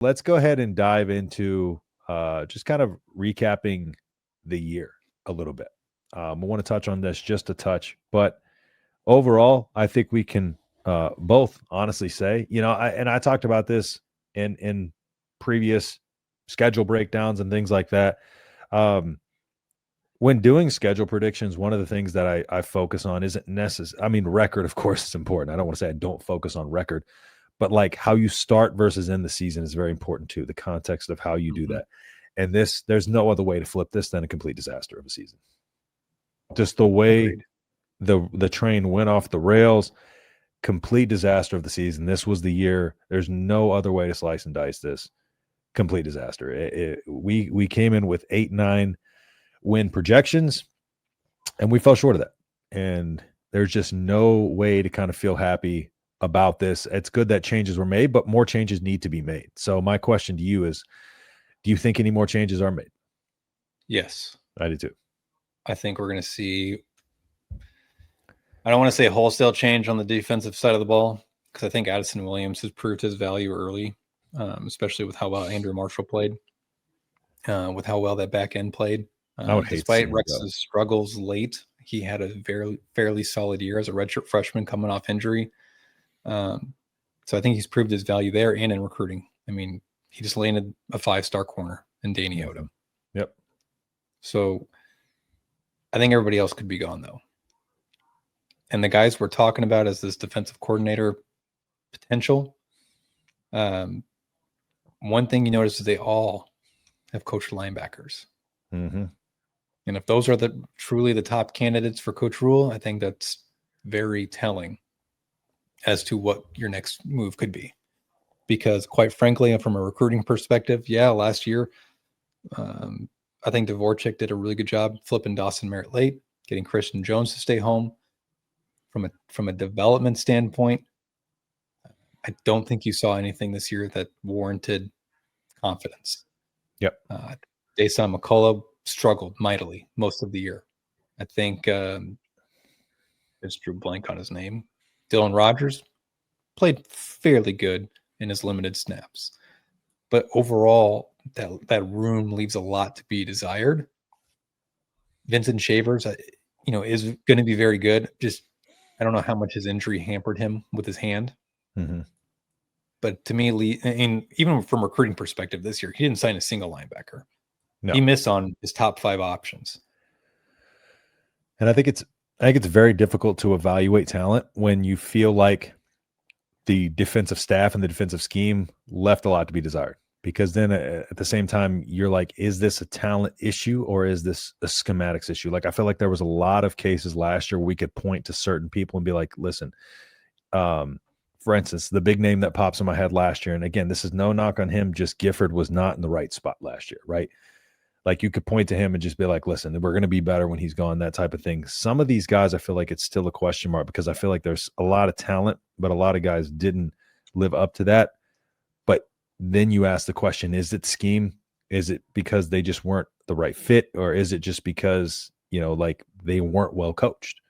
Let's go ahead and dive into just kind of recapping the year a little bit. I want to touch on this just a touch, but overall, I think we can both honestly say, I talked about this in previous schedule breakdowns and things like that. When doing schedule predictions, one of the things that I focus on isn't necessary. I mean, record, of course, is important. I don't want to say I don't focus on record, but like how you start versus end the season is very important too. The context of how you do that. And there's no other way to flip this than a complete disaster of a season. Just the way the train went off the rails, complete disaster of the season. This was the year. There's no other way to slice and dice this. Complete disaster. We came in with 8-9 win projections, and we fell short of that. And there's just no way to kind of feel happy about this. It's good that changes were made, but more changes need to be made. So my question to you is, do you think any more changes are made? Yes. I do too. I think we're going to see, I don't want to say a wholesale change on the defensive side of the ball, because I think Addison Williams has proved his value early, especially with how well Andrew Marshall played, with how well that back end played. Despite Rex's struggles late, he had a fairly solid year as a redshirt freshman coming off injury. So I think he's proved his value there and in recruiting. I mean, he just landed a 5-star corner in Danny Odom. Yep. So I think everybody else could be gone, though. And the guys we're talking about as this defensive coordinator potential, one thing you notice is they all have coached linebackers. Mm-hmm. And if those are truly the top candidates for Coach Rule, I think that's very telling as to what your next move could be. Because quite frankly, from a recruiting perspective, last year, I think Dvorak did a really good job flipping Dawson Merritt late, getting Christian Jones to stay home. From a development standpoint, I don't think you saw anything this year that warranted confidence. Yep. Dasan McCullough struggled mightily most of the year. I think it's drew blank on his name. Dylan Rogers played fairly good in his limited snaps, but overall, that room leaves a lot to be desired. Vincent Shavers, is going to be very good. Just I don't know how much his injury hampered him with his hand. Mm-hmm. But to me, even from a recruiting perspective this year, he didn't sign a single linebacker. No. He missed on his top 5 options. And I think it's very difficult to evaluate talent when you feel like the defensive staff and the defensive scheme left a lot to be desired. Because then at the same time, you're like, is this a talent issue or is this a schematics issue? Like, I feel like there was a lot of cases last year where we could point to certain people and be like, listen, for instance, the big name that pops in my head last year, and again, this is no knock on him, just Gifford was not in the right spot last year, right? Like, you could point to him and just be like, listen, we're going to be better when he's gone, that type of thing. Some of these guys, I feel like it's still a question mark because I feel like there's a lot of talent, but a lot of guys didn't live up to that. But then you ask the question, is it scheme? Is it because they just weren't the right fit? Or is it just because, like they weren't well coached?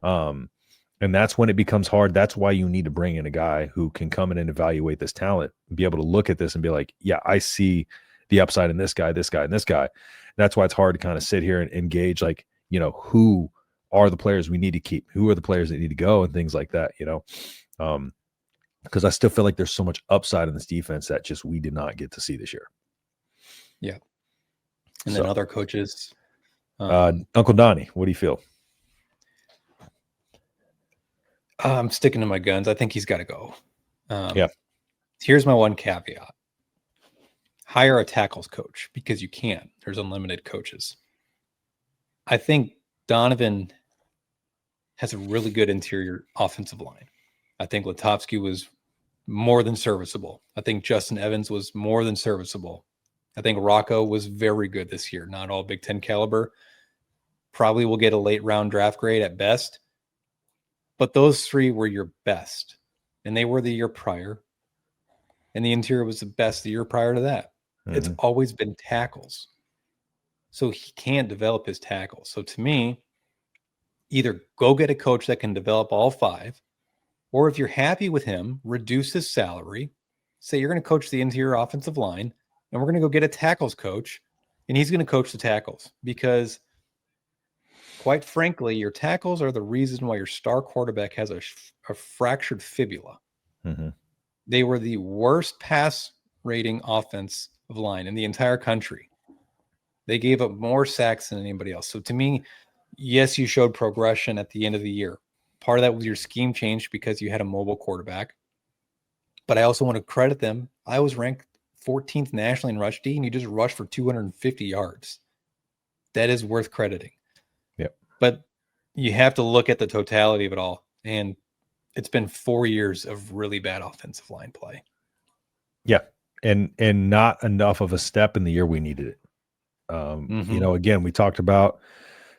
And that's when it becomes hard. That's why you need to bring in a guy who can come in and evaluate this talent and be able to look at this and be like, yeah, I see the upside in this guy, this guy, and this guy. That's why it's hard to kind of sit here and engage, like, who are the players we need to keep? Who are the players that need to go and things like that, because I still feel like there's so much upside in this defense that just we did not get to see this year. Yeah. And then other coaches. Uncle Donnie, what do you feel? I'm sticking to my guns. I think he's got to go. Yeah. Here's my one caveat. Hire a tackles coach because you can. There's unlimited coaches. I think Donovan has a really good interior offensive line. I think Latovsky was more than serviceable. I think Justin Evans was more than serviceable. I think Rocco was very good this year. Not all Big Ten caliber. Probably will get a late round draft grade at best. But those 3 were your best. And they were the year prior. And the interior was the best the year prior to that. Mm-hmm. It's always been tackles. So he can't develop his tackles. So to me, either go get a coach that can develop all 5, or if you're happy with him, reduce his salary say you're going to coach the interior offensive line, and we're going to go get a tackles coach, and he's going to coach the tackles because, quite frankly, your tackles are the reason why your star quarterback has a fractured fibula. Mm-hmm. They were the worst pass rating offensive line in the entire country. They gave up more sacks than anybody else. So to me, yes, you showed progression at the end of the year. Part of that was your scheme changed because you had a mobile quarterback. But I also want to credit them. I was ranked 14th nationally in rush D, and you just rushed for 250 yards. That is worth crediting. Yep. But you have to look at the totality of it all. And it's been 4 years of really bad offensive line play. Yeah. And not enough of a step in the year we needed it. You know, again, we talked about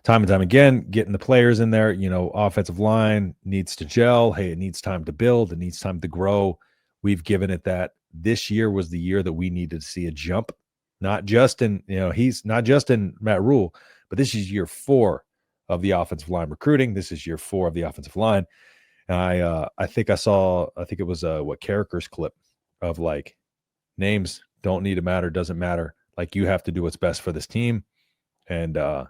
time and time again, getting the players in there, you know, offensive line needs to gel. Hey, it needs time to build. It needs time to grow. We've given it that. This year was the year that we needed to see a jump, not just in, you know, he's not just in Matt Rule, but this is year 4 of the offensive line recruiting. This is year 4 of the offensive line. And I think it was what Carricker's clip of like, names don't need to matter, doesn't matter. Like, you have to do what's best for this team. And I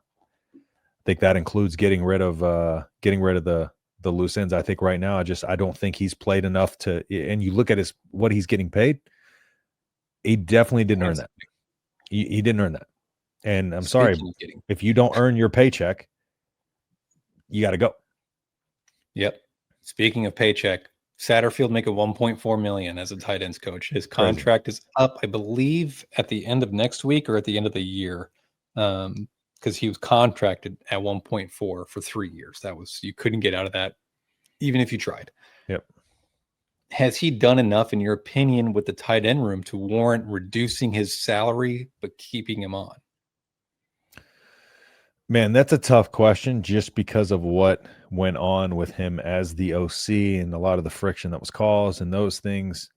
think that includes getting rid of the loose ends. I think right now, I don't think he's played enough to, and you look at what he's getting paid, he definitely didn't earn that. He didn't earn that. And I'm sorry, if you don't earn your paycheck, you got to go. Yep. Speaking of paycheck, Satterfield making $1.4 million as a tight ends coach. His contract is up, I believe, at the end of next week or at the end of the year, because he was contracted at 1.4 for 3 years. You couldn't get out of that, even if you tried. Yep. Has he done enough, in your opinion, with the tight end room to warrant reducing his salary but keeping him on? Man, that's a tough question just because of what went on with him as the OC and a lot of the friction that was caused and those things.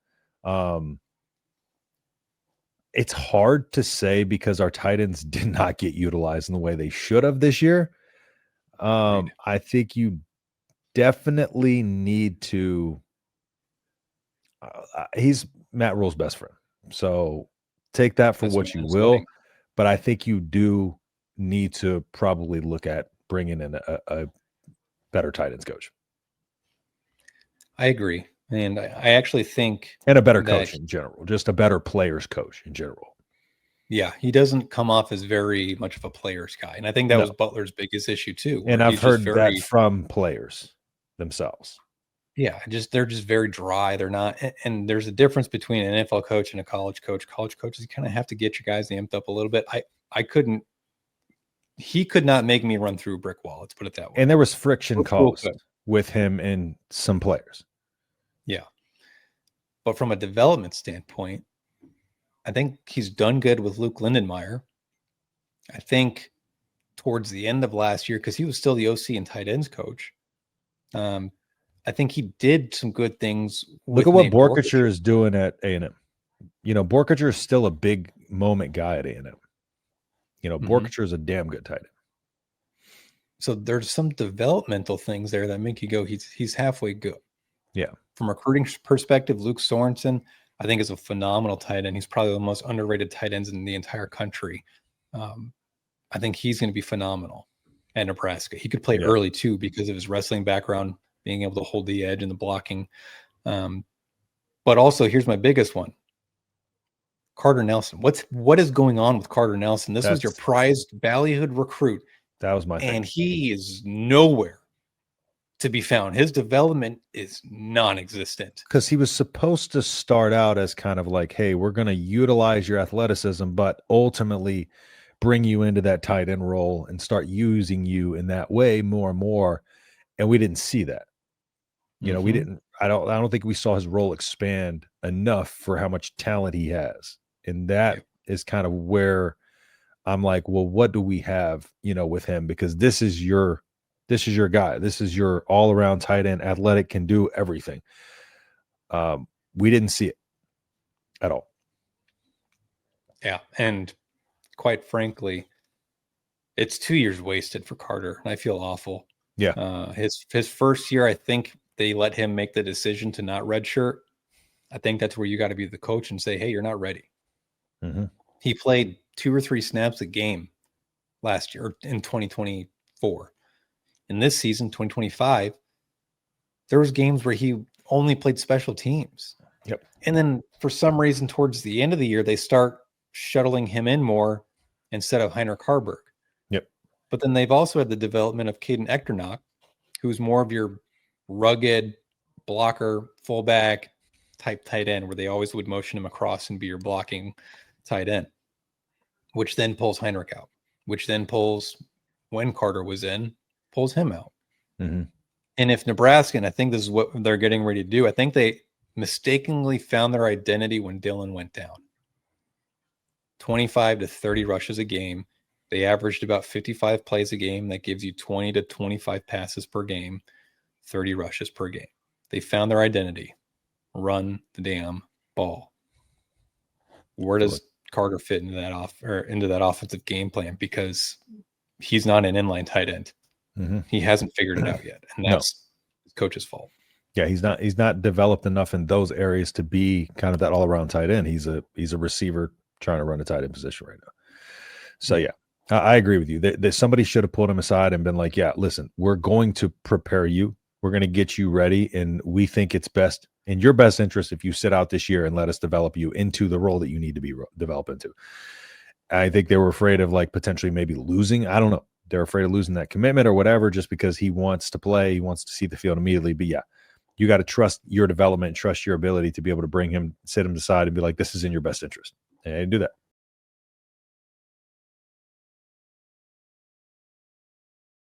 It's hard to say because our tight ends did not get utilized in the way they should have this year. Right. I think you definitely need to he's Matt Rule's best friend. So take that for what you will. But I think you do need to probably look at bringing in a better tight ends coach. I agree. And I actually think... And a better coach in general, just a better players coach in general. Yeah, he doesn't come off as very much of a players guy. And I think that was Butler's biggest issue too. And I've heard that from players themselves. Yeah, they're just very dry. They're not, and there's a difference between an NFL coach and a college coach. College coaches, you kind of have to get your guys amped up a little bit. He could not make me run through a brick wall. Let's put it that way. And there was friction caused with him and some players. Yeah. But from a development standpoint, I think he's done good with Luke Lindenmeyer. I think towards the end of last year, because he was still the OC and tight ends coach, I think he did some good things. Look at what Borkacher is doing at A&M. You know, Borkacher is still a big moment guy at A&M. You know, Borkacher is a damn good tight end. So there's some developmental things there that make you go, he's halfway good. Yeah. From a recruiting perspective, Luke Sorensen, I think, is a phenomenal tight end. He's probably the most underrated tight ends in the entire country. I think he's going to be phenomenal at Nebraska. He could play early too because of his wrestling background, being able to hold the edge and the blocking. But also, here's my biggest one. Carter Nelson. What is going on with Carter Nelson? This was your prized Ballyhood recruit. That was my thing. And he is nowhere to be found. His development is non-existent. Because he was supposed to start out as kind of like, hey, we're going to utilize your athleticism, but ultimately bring you into that tight end role and start using you in that way more and more. And we didn't see that. You know, we didn't. I don't think we saw his role expand enough for how much talent he has. And that is kind of where I'm like, well, what do we have, you know, with him? Because this is your guy. This is your all-around tight end, athletic, can do everything. We didn't see it at all. Yeah, and quite frankly, it's 2 years wasted for Carter, and I feel awful. Yeah. His first year, I think they let him make the decision to not redshirt. I think that's where you got to be the coach and say, hey, you're not ready. Mm-hmm. He played 2 or 3 snaps a game last year in 2024. In this season, 2025, there was games where he only played special teams. Yep. And then for some reason, towards the end of the year, they start shuttling him in more instead of Heinrich Harburg. Yep. But then they've also had the development of Caden Echternock, who's more of your rugged blocker, fullback type tight end, where they always would motion him across and be your blocking tight end, which then pulls Heinrich out, which then pulls, when Carter was in, pulls him out. Mm-hmm. And if Nebraska, and I think this is what they're getting ready to do, I think they mistakenly found their identity when Dylan went down. 25 to 30 rushes a game. They averaged about 55 plays a game. That gives you 20 to 25 passes per game, 30 rushes per game. They found their identity. Run the damn ball. Where does Carter fit into that offensive game plan? Because he's not an inline tight end. Mm-hmm. He hasn't figured it out yet, and that's his coach's fault. Yeah, he's not developed enough in those areas to be kind of that all around tight end. He's a receiver trying to run a tight end position right now. So yeah, I agree with you. That somebody should have pulled him aside and been like, yeah, listen, we're going to prepare you. We're going to get you ready, and we think it's best in your best interest if you sit out this year and let us develop you into the role that you need to be developed into. I think they were afraid of like potentially maybe losing. I don't know. They're afraid of losing that commitment or whatever, just because he wants to play. He wants to see the field immediately. But yeah, you got to trust your development, trust your ability to be able to bring him, sit him aside and be like, this is in your best interest. And do that.